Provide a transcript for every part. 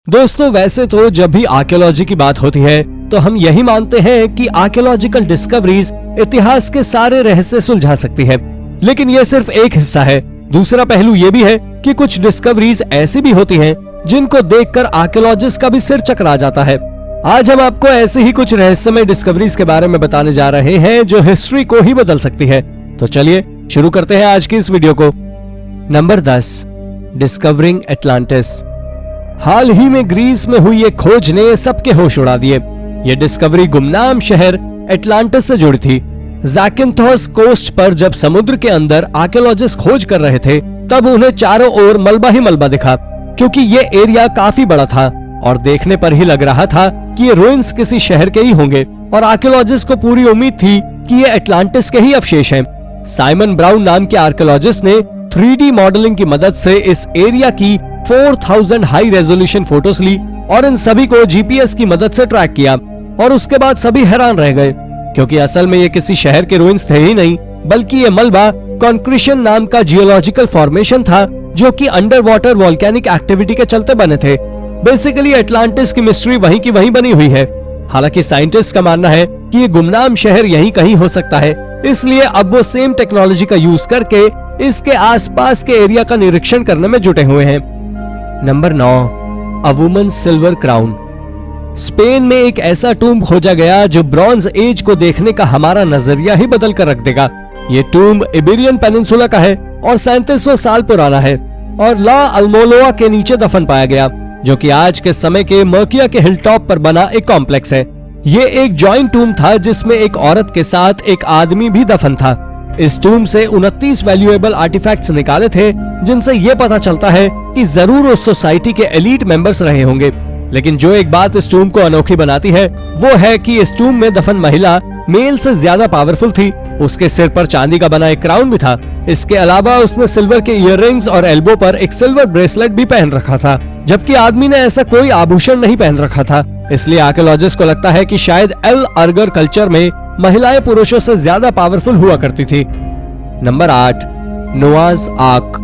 दोस्तों, वैसे तो जब भी आर्कियोलॉजी की बात होती है तो हम यही मानते हैं कि आर्कियोलॉजिकल डिस्कवरीज इतिहास के सारे रहस्य सुलझा सकती है, लेकिन यह सिर्फ एक हिस्सा है। दूसरा पहलू यह भी है कि कुछ डिस्कवरीज ऐसी भी होती हैं जिनको देखकर आर्कियोलॉजिस्ट का भी सिर चकरा जाता है। आज हम आपको ऐसे ही कुछ रहस्यमय डिस्कवरीज के बारे में बताने जा रहे हैं जो हिस्ट्री को ही बदल सकती है। तो चलिए शुरू करते हैं आज की इस वीडियो को। Number 10, discovering Atlantis. हाल ही में ग्रीस में हुई एक खोज ने सबके होश उड़ा दिए। ये डिस्कवरी गुमनाम शहर एटलांटिस से जुड़ी थी। ज़ैकिन्थोस कोस्ट पर जब समुद्र के अंदर आर्कियोलॉजिस्ट खोज कर रहे थे तब उन्हें चारों ओर मलबा ही मलबा दिखा, क्योंकि ये एरिया काफी बड़ा था और देखने पर ही लग रहा था कि ये रुइंस किसी शहर के ही होंगे और आर्कियोलॉजिस्ट को पूरी उम्मीद थी कि ये एटलांटिस के ही अवशेष हैं। साइमन ब्राउन नाम के आर्कियोलॉजिस्ट ने 3D मॉडलिंग की मदद से इस एरिया की 4000 हाई रेजोल्यूशन फोटोज ली और इन सभी को GPS की मदद से ट्रैक किया और उसके बाद सभी हैरान रह गए, क्योंकि असल में ये किसी शहर के रुइंस थे ही नहीं, बल्कि ये मलबा कॉन्क्रीशन नाम का जियोलॉजिकल फॉर्मेशन था जो कि अंडर वाटर वोल्केनिक एक्टिविटी के चलते बने थे। बेसिकली एटलांटिस की मिस्ट्री वहीं की वहीं बनी हुई है। हालांकि साइंटिस्ट का मानना है कि ये गुमनाम शहर यहीं कहीं हो सकता है, इसलिए अब वो सेम टेक्नोलॉजी का यूज करके इसके आसपास के एरिया का निरीक्षण करने में जुटे हुए हैं। Number 9, a woman silver crown. Spain में एक ऐसा टूम्ब खोजा गया जो ब्रॉन्ज एज को देखने का हमारा नजरिया ही बदल कर रख देगा। ये टूम्ब इबेरियन पेनिनसुला का है और 3700 साल पुराना है और ला अल्मोलोआ के नीचे दफन पाया गया, जो कि आज के समय के मर्किया के हिल टॉप पर बना एक कॉम्प्लेक्स है। ये एक जॉइंट टूम्ब था जिसमें एक औरत के साथ एक आदमी भी दफन था। इस टूम्ब से 29 वैल्यूएबल आर्टिफैक्ट्स निकाले थे, जिनसे ये पता चलता है कि जरूर उस सोसाइटी के एलीट मेंबर्स रहे होंगे। लेकिन जो एक बात इस टूम्ब को अनोखी बनाती है वो है कि इस टूम्ब में दफन महिला मेल से ज्यादा पावरफुल थी। उसके सिर पर चांदी का बना एक क्राउन भी था। इसके अलावा उसने सिल्वर के इयररिंग्स और एल्बो पर एक सिल्वर ब्रेसलेट भी पहन रखा था, जबकि आदमी ने ऐसा कोई आभूषण नहीं पहन रखा था। इसलिए आर्कियोलॉजिस्ट को लगता है कि शायद एल अर्गर कल्चर में महिलाएं पुरुषों से ज्यादा पावरफुल हुआ करती थी। Number 8, नोआज arc.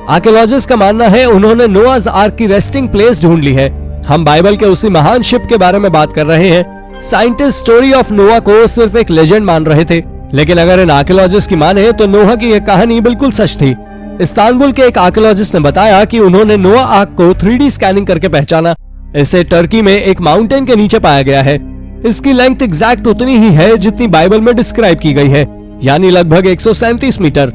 आर्कियोलॉजिस्ट का मानना है उन्होंने नोआज आर्क की रेस्टिंग प्लेस ढूंढ ली है। हम बाइबल के उसी महान शिप के बारे में बात कर रहे हैं। साइंटिस्ट स्टोरी ऑफ नोआ को सिर्फ एक लेजेंड मान रहे थे, लेकिन अगर इन आर्कियोलॉजिस्ट की माने तो नोआ की यह कहानी बिल्कुल सच थी। इस्तांबुल के एक आर्कियोलॉजिस्ट ने बताया कि उन्होंने नोआ आर्क को 3D स्कैनिंग करके पहचाना। इसे टर्की में एक माउंटेन के नीचे पाया गया है। इसकी लेंथ एग्जैक्ट उतनी ही है जितनी बाइबल में डिस्क्राइब की गई है, यानी लगभग 137 मीटर।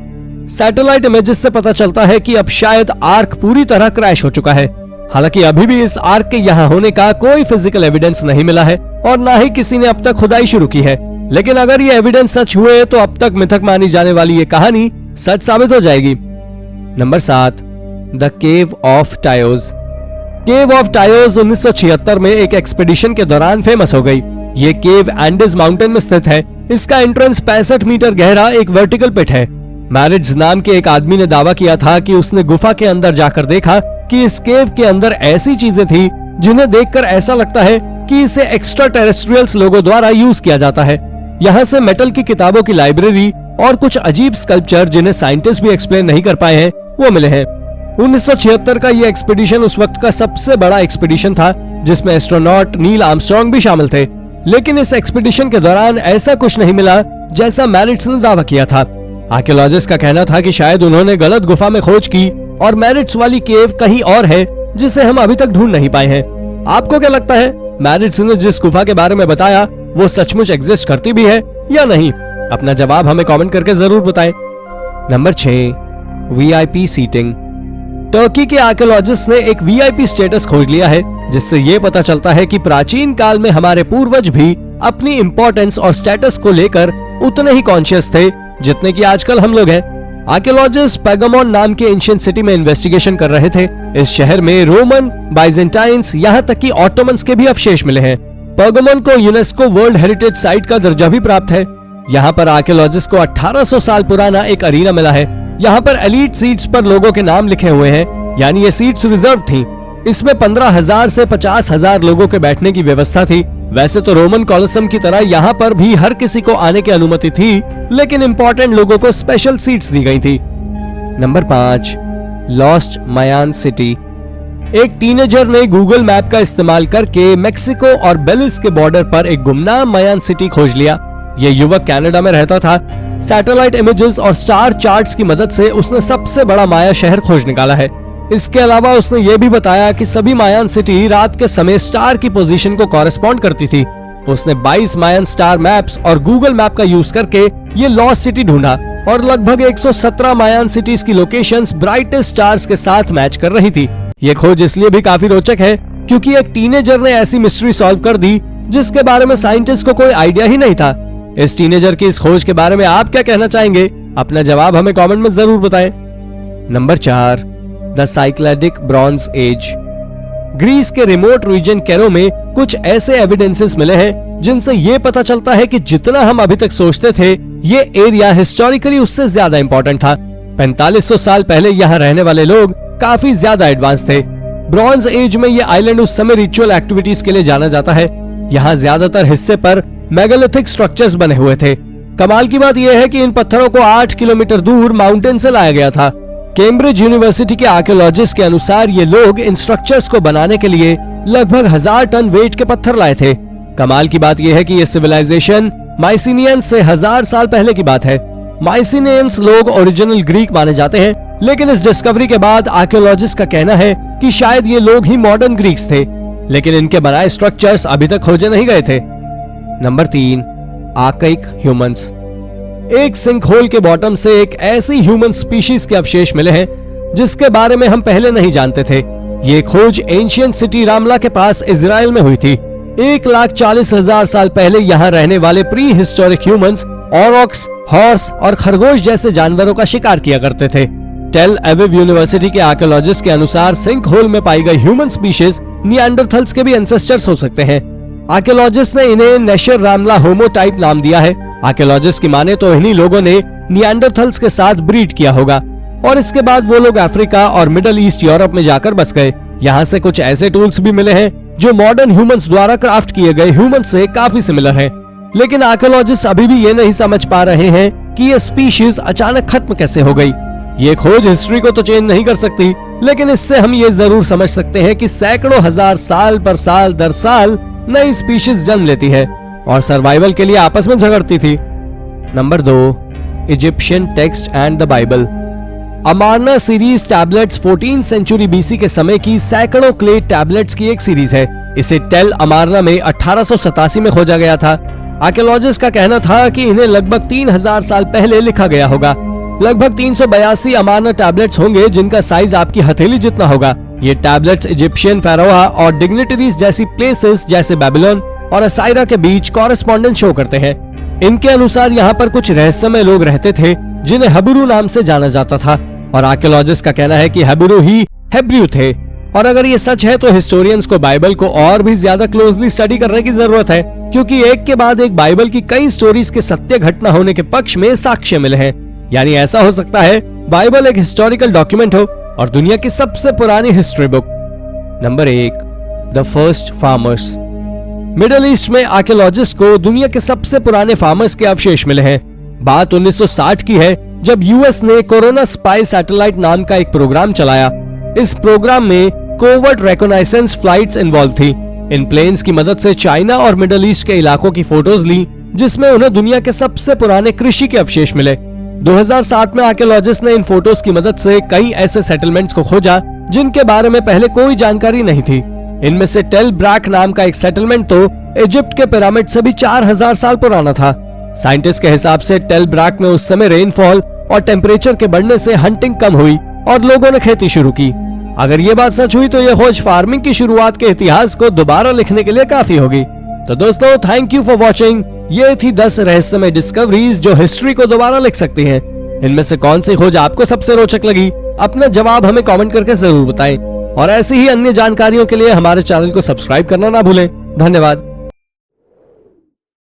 सैटेलाइट इमेजेस से पता चलता है कि अब शायद आर्क पूरी तरह क्रैश हो चुका है। हालांकि अभी भी इस आर्क के यहाँ होने का कोई फिजिकल एविडेंस नहीं मिला है और न ही किसी ने अब तक खुदाई शुरू की है। लेकिन अगर ये एविडेंस सच हुए तो अब तक मिथक मानी जाने वाली ये कहानी सच साबित हो जाएगी। Number 7, the cave of Tayos. Cave of Tayos 1976 में एक एक्सपीडिशन के दौरान फेमस हो गई। ये केव एंडीज माउंटेन में स्थित है। इसका एंट्रेंस 65 मीटर गहरा एक वर्टिकल पिट है। मैरिट्स नाम के एक आदमी ने दावा किया था कि उसने गुफा के अंदर जाकर देखा कि इस केव के अंदर ऐसी चीजें थी जिन्हें देखकर ऐसा लगता है कि इसे एक्स्ट्रा टेरेस्ट्रियल्स लोगों द्वारा यूज किया जाता है। यहाँ से मेटल की किताबों की लाइब्रेरी और कुछ अजीब स्कल्पचर जिन्हें साइंटिस्ट भी एक्सप्लेन नहीं कर पाए हैं वो मिले हैं। 1976 का ये एक्सपीडिशन उस वक्त का सबसे बड़ा एक्सपीडिशन था, जिसमें एस्ट्रोनॉट नील आर्मस्ट्रांग भी शामिल थे। लेकिन इस एक्सपीडिशन के दौरान ऐसा कुछ नहीं मिला जैसा मैरिट्स ने दावा किया था। आर्कियोलॉजिस्ट का कहना था कि शायद उन्होंने गलत गुफा में खोज की और मैरिट्स वाली केव कहीं और है जिसे हम अभी तक ढूंढ नहीं पाए हैं। आपको क्या लगता है, मैरिट्स ने जिस गुफा के बारे में बताया वो सचमुच एग्जिस्ट करती भी है या नहीं? अपना जवाब हमें कमेंट करके जरूर बताएं। Number 6, VIP seating. टर्की के आर्कियोलॉजिस्ट ने एक VIP स्टेटस खोज लिया है, जिससे ये पता चलता है कि प्राचीन काल में हमारे पूर्वज भी अपनी इंपॉर्टेंस और स्टेटस को लेकर उतने ही कॉन्शियस थे जितने कि आजकल हम लोग हैं। आर्कियोलॉजिस्ट पेगामोन नाम के एंशिएंट सिटी में इन्वेस्टिगेशन कर रहे थे। इस शहर में रोमन, बाइजेंटाइंस, यहाँ तक कि ऑटोमन्स के भी अवशेष मिले हैं। पेगामोन को यूनेस्को वर्ल्ड हेरिटेज साइट का दर्जा भी प्राप्त है। यहाँ पर आर्कियोलॉजिस्ट को 1800 साल पुराना एक अरीना मिला है। यहाँ पर एलीट सीट्स पर लोगों के नाम लिखे हुए हैं, यानी ये सीट्स रिजर्व थी। इसमें 15,000 से 50,000 लोगों के बैठने की व्यवस्था थी। वैसे तो रोमन कॉलोसम की तरह यहाँ पर भी हर किसी को आने की अनुमति थी, लेकिन इम्पोर्टेंट लोगों को स्पेशल सीट्स दी गई थी। नंबर 5, लॉस्ट मायान सिटी। एक टीनेजर ने गूगल मैप का इस्तेमाल करके मेक्सिको और बेलिस के बॉर्डर पर एक गुमनाम मायान सिटी खोज लिया। ये युवक कनाडा में रहता था। सैटेलाइट इमेजेस और स्टार चार्ट्स की मदद से उसने सबसे बड़ा माया शहर खोज निकाला है। इसके अलावा उसने ये भी बताया कि सभी मायान सिटी रात के समय स्टार की पोजीशन को कॉरेस्पॉन्ड करती थी। उसने 22 मायन स्टार मैप्स और गूगल मैप का यूज करके ये लॉस्ट सिटी ढूंढा और लगभग 117 मायन सिटीज की लोकेशंस ब्राइटेस्ट स्टार्स के साथ मैच कर रही थी। ये खोज इसलिए भी काफी रोचक है क्योंकि एक टीनेजर ने ऐसी मिस्ट्री सॉल्व कर दी जिसके बारे में साइंटिस्ट को कोई आइडिया ही नहीं था। इस टीनेजर की इस खोज के बारे में आप क्या कहना चाहेंगे? अपना जवाब हमें कमेंट में जरूर बताएं। Number 4, the Cycladic bronze age. Greece के रिमोट रीजन कैरो में कुछ ऐसे एविडेंसेस मिले हैं जिनसे ये पता चलता है कि जितना हम अभी तक सोचते थे ये एरिया हिस्टोरिकली उससे ज्यादा इंपॉर्टेंट था। 4500 साल पहले यहाँ रहने वाले लोग काफी ज्यादा एडवांस थे। ब्रॉन्ज एज में ये आइलैंड उस समय रिचुअल एक्टिविटीज के लिए जाना जाता है। यहाँ ज्यादातर हिस्से पर मेगालिथिक स्ट्रक्चर्स बने हुए थे। कमाल की बात यह है कि इन पत्थरों को 8 किलोमीटर दूर माउंटेन से लाया गया था। कैम्ब्रिज यूनिवर्सिटी के आर्कियोलॉजिस्ट के अनुसार ये लोग इन स्ट्रक्चर्स को बनाने के लिए लगभग 1000 टन वेट के पत्थर लाए थे। कमाल की बात यह है कि ये सिविलाइजेशन माइसिनियंस से 1000 साल पहले की बात है। माइसिनियंस लोग ओरिजिनल ग्रीक माने जाते हैं, लेकिन इस डिस्कवरी के बाद आर्कियोलॉजिस्ट का कहना है कि शायद ये लोग ही मॉडर्न ग्रीक्स थे, लेकिन इनके बनाए स्ट्रक्चर्स अभी तक खोजे नहीं गए थे। Number 3, archaic humans. एक सिंकहोल के बॉटम से एक ऐसी ह्यूमन स्पीशीज के अवशेष मिले हैं जिसके बारे में हम पहले नहीं जानते थे। ये खोज एंशियंट सिटी रामला के पास इजराइल में हुई थी। 1,40,000 साल पहले यहाँ रहने वाले प्री हिस्टोरिक ह्यूमंस ऑरॉक्स, हॉर्स और खरगोश जैसे जानवरों का शिकार किया करते थे। टेल अविव यूनिवर्सिटी के आर्कियोलॉजिस्ट के अनुसार सिंकहोल में पाई गई ह्यूमन स्पीशीज निएंडरथल्स के भी एंसेस्टर्स हो सकते हैं। आर्कियोलॉजिस्ट ने इन्हें नेशर रामला होमो टाइप नाम दिया है। आर्कियोलॉजिस्ट की माने तो इन्हीं लोगों ने निएंडरथल्स के साथ ब्रीड किया होगा और इसके बाद वो लोग अफ्रीका और मिडल ईस्ट यूरोप में जाकर बस गए। यहाँ से कुछ ऐसे टूल्स भी मिले हैं जो मॉडर्न ह्यूमंस द्वारा क्राफ्ट किए गए ह्यूमंस से काफी सिमिलर हैं। लेकिन आर्कियोलॉजिस्ट अभी भी ये नहीं समझ पा रहे हैं कि ये स्पीशीज अचानक खत्म कैसे हो गई। ये खोज हिस्ट्री को तो चेंज नहीं कर सकती, लेकिन इससे हम ये जरूर समझ सकते हैं कि सैकड़ों हजार साल पर साल दर साल नई स्पीशीज जन्म लेती है और सर्वाइवल के लिए आपस में झगड़ती थी। Number 2, Egyptian text and the Bible. Amarna series tablets 14 century BC के समय की सैकड़ों क्ले टैबलेट्स की एक सीरीज है। इसे टेल अमारना में 1887 में खोजा गया था। आर्कियोलॉजिस्ट का कहना था कि इन्हें लगभग 3000 साल पहले लिखा गया होगा। लगभग 382 अमारना टैबलेट्स होंगे जिनका साइज आपकी हथेली जितना होगा। ये टैबलेट्स इजिप्शियन फेरोआ और डिग्निटरीज जैसी प्लेसेस जैसे बेबीलोन और असाइरा के बीच कॉरेस्पॉन्डेंस शो करते हैं। इनके अनुसार यहाँ पर कुछ रहस्यमय लोग रहते थे जिन्हें हेब्रू नाम से जाना जाता था और आर्कियोलॉजिस्ट का कहना है कि हेब्रू ही हेब्रू थे। और अगर ये सच है तो हिस्टोरियंस को बाइबल को और भी ज्यादा क्लोजली स्टडी करने की जरूरत है, क्योंकि एक के बाद एक बाइबल की कई स्टोरीज के सत्य घटना होने के पक्ष में साक्ष्य मिले हैं। यानी ऐसा हो सकता है बाइबल एक हिस्टोरिकल डॉक्यूमेंट हो और दुनिया की सबसे पुरानी history book. Number 1, the first farmers. Middle east में आर्कियोलॉजिस्ट को दुनिया के सबसे पुराने फार्मर्स के अवशेष मिले हैं। बात 1960 की है जब यूएस ने कोरोना स्पाई सैटेलाइट नाम का एक प्रोग्राम चलाया। इस प्रोग्राम में कोवर्ट रिकॉनाइसेंस फ्लाइट्स इन्वॉल्व थी। इन प्लेन्स की मदद से चाइना और मिडिल ईस्ट के इलाकों की फोटोज ली जिसमें उन्हें दुनिया के सबसे पुराने कृषि के अवशेष मिले। 2007 में आर्कियोलॉजिस्ट ने इन फोटोज की मदद से कई ऐसे सेटलमेंट्स को खोजा जिनके बारे में पहले कोई जानकारी नहीं थी। इनमें से टेल ब्रैक नाम का एक सेटलमेंट तो इजिप्ट के पिरामिड से भी 4000 साल पुराना था। साइंटिस्ट के हिसाब से टेल ब्रैक में उस समय रेनफॉल और टेम्परेचर के बढ़ने से हंटिंग कम हुई और लोगों ने खेती शुरू की। अगर ये बात सच हुई तो यह खोज फार्मिंग की शुरुआत के इतिहास को दोबारा लिखने के लिए काफी होगी। तो दोस्तों, थैंक यू फॉर वॉचिंग। ये थी 10 रहस्यमय डिस्कवरीज जो हिस्ट्री को दोबारा लिख सकती हैं। इनमें से कौन सी खोज आपको सबसे रोचक लगी? अपना जवाब हमें कमेंट करके जरूर बताएं और ऐसी ही अन्य जानकारियों के लिए हमारे चैनल को सब्सक्राइब करना ना भूलें। धन्यवाद।